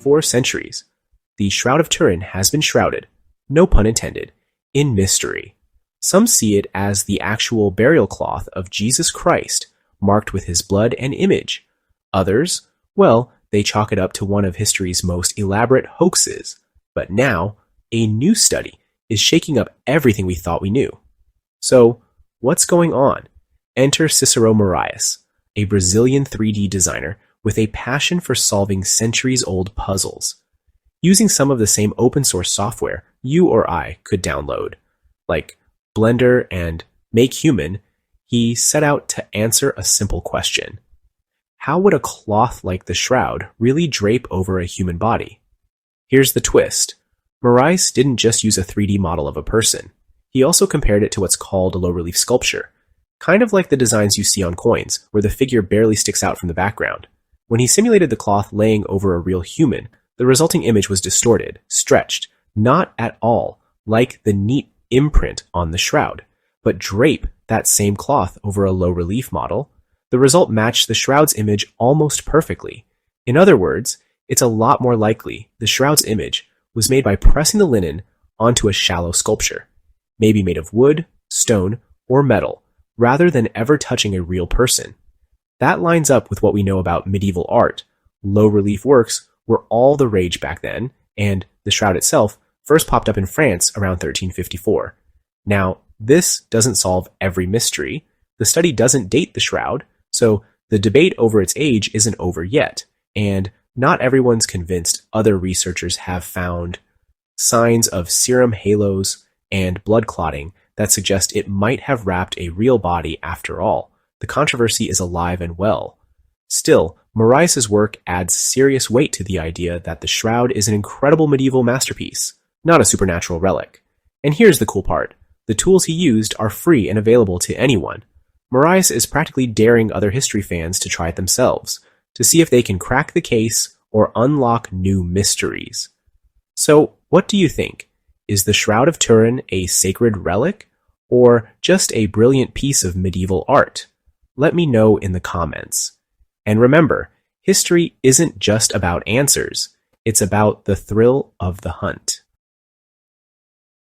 for centuries. The Shroud of Turin has been shrouded, no pun intended, in mystery. Some see it as the actual burial cloth of Jesus Christ, marked with his blood and image. Others, well, they chalk it up to one of history's most elaborate hoaxes. But now, a new study is shaking up everything we thought we knew. So, what's going on? Enter Cicero Moraes, a Brazilian 3D designer with a passion for solving centuries-old puzzles. Using some of the same open-source software you or I could download, like Blender and Make Human, he set out to answer a simple question. How would a cloth like the shroud really drape over a human body? Here's the twist. Moraes didn't just use a 3D model of a person. He also compared it to what's called a low-relief sculpture, kind of like the designs you see on coins, where the figure barely sticks out from the background. When he simulated the cloth laying over a real human, the resulting image was distorted, stretched, not at all like the neat imprint on the shroud, but drape that same cloth over a low-relief model. The result matched the shroud's image almost perfectly. In other words, it's a lot more likely the shroud's image was made by pressing the linen onto a shallow sculpture, maybe made of wood, stone, or metal, rather than ever touching a real person. That lines up with what we know about medieval art. Low-relief works were all the rage back then, and the shroud itself first popped up in France around 1354. Now, this doesn't solve every mystery. The study doesn't date the shroud, so the debate over its age isn't over yet, and not everyone's convinced other researchers have found signs of serum halos and blood clotting that suggest it might have wrapped a real body after all. The controversy is alive and well. Still, Moraes' work adds serious weight to the idea that the shroud is an incredible medieval masterpiece, not a supernatural relic. And here's the cool part. The tools he used are free and available to anyone. Moraes is practically daring other history fans to try it themselves, to see if they can crack the case or unlock new mysteries. So, what do you think? Is the Shroud of Turin a sacred relic, or just a brilliant piece of medieval art? Let me know in the comments. And remember, history isn't just about answers, it's about the thrill of the hunt.